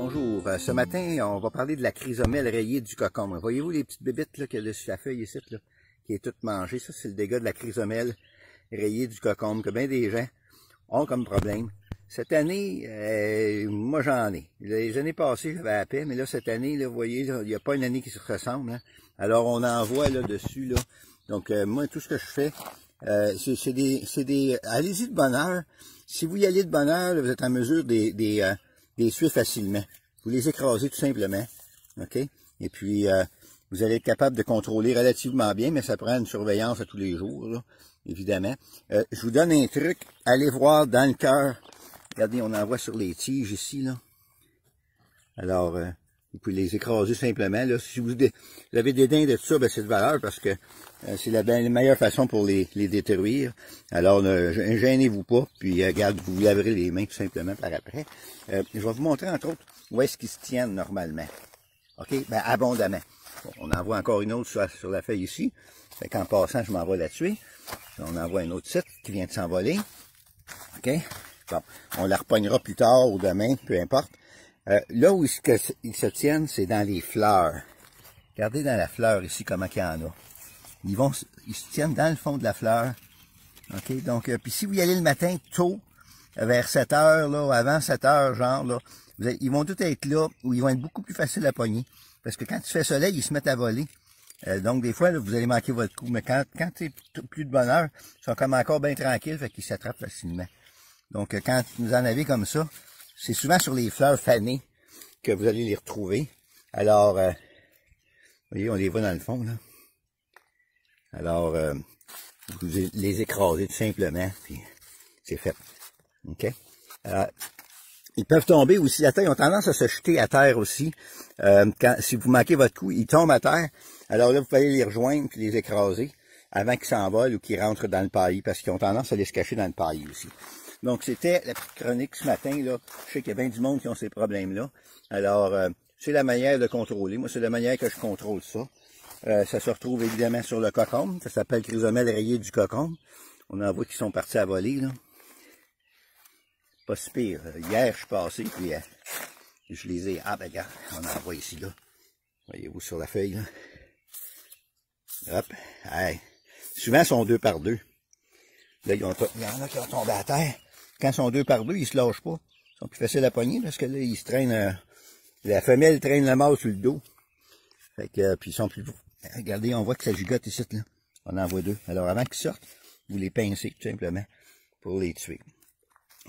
bonjour. Ce matin, on va parler de la chrysomèle rayée du cocombe. Voyez-vous les petites bébites là, qu'il y a dessus la feuille ici, là, qui est toute mangée? Ça, c'est le dégât de la chrysomèle rayée du cocombe que bien des gens ont comme problème. Cette année, moi j'en ai. Les années passées, j'avais à paix, mais là, cette année, là, vous voyez, il n'y a pas une année qui se ressemble. Hein. Alors, on en voit là dessus. Là. Donc, moi, tout ce que je fais, c'est des allez-y de bonne heure. Si vous y allez de bonne heure, là, vous êtes en mesure des suivre facilement. Vous les écrasez tout simplement. OK? Et puis, vous allez être capable de contrôler relativement bien, mais ça prend une surveillance à tous les jours, là, évidemment. Je vous donne un truc. Allez voir dans le cœur. Regardez, on en voit sur les tiges ici, là. Alors, vous pouvez les écraser simplement. Là. Si vous avez des dents de tout ça, ben, c'est de valeur parce que c'est la meilleure façon pour les détruire. Alors, ne gênez-vous pas, puis regarde, vous laverez les mains tout simplement par après. Je vais vous montrer, entre autres, où est-ce qu'ils se tiennent normalement. OK? Ben, abondamment. Bon, on en voit encore une autre sur la feuille ici. Fait qu'en passant, je m'en vais la tuer. On en voit un autre site qui vient de s'envoler. OK? Bon, on la repognera plus tard ou demain, peu importe. Là où ils se tiennent, c'est dans les fleurs. Regardez dans la fleur ici comment il y en a. Ils se tiennent dans le fond de la fleur. OK? Donc, puis si vous y allez le matin tôt, vers 7 heures, là, avant 7 heures, genre, là, ils vont tous être là, où ils vont être beaucoup plus faciles à pogner. Parce que quand il fait soleil, ils se mettent à voler. Donc, des fois, là, vous allez manquer votre coup. Mais quand c'est plus de bonne heure, ils sont comme encore bien tranquilles, fait qu'ils s'attrapent facilement. Donc, quand vous en avez comme ça, c'est souvent sur les fleurs fanées que vous allez les retrouver. Alors, vous voyez, on les voit dans le fond, là. Alors, vous les écrasez tout simplement, puis c'est fait. OK? Alors, ils peuvent tomber aussi à terre. Ils ont tendance à se jeter à terre aussi. Si vous manquez votre coup, ils tombent à terre. Alors là, vous pouvez les rejoindre puis les écraser avant qu'ils s'envolent ou qu'ils rentrent dans le paillis, parce qu'ils ont tendance à aller se cacher dans le paillis aussi. Donc, c'était la petite chronique ce matin, là. Je sais qu'il y a bien du monde qui ont ces problèmes-là. Alors, c'est la manière de contrôler. Moi, c'est la manière que je contrôle ça. Ça se retrouve évidemment sur le cocombe. Ça s'appelle chrysomèle rayée du cocombe. On en voit qui sont partis à voler, là. Pas si pire. Hier, je suis passé, puis je les ai... Ah, ben, regarde, on en voit ici, là. Voyez-vous sur la feuille, là. Hop. Hey. Souvent, ils sont 2 par 2. Là, il y en a qui ont tombé à terre. Quand ils sont 2 par 2, ils se lâchent pas. Ils sont plus faciles à pogner parce que là, ils se traînent. La femelle traîne le mâle sur le dos. Fait que, puis ils sont plus. Regardez, on voit que ça gigote ici, là. On en voit 2. Alors, avant qu'ils sortent, vous les pincez tout simplement pour les tuer.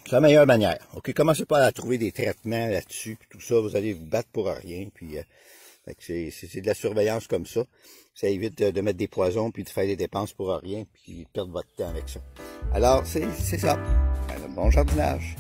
C'est la meilleure manière. OK, commencez pas à trouver des traitements là-dessus, puis tout ça, vous allez vous battre pour rien. Puis, c'est de la surveillance comme ça. Ça évite de mettre des poisons, puis de faire des dépenses pour rien, puis de perdre votre temps avec ça. Alors, c'est ça. Alors, bon jardinage.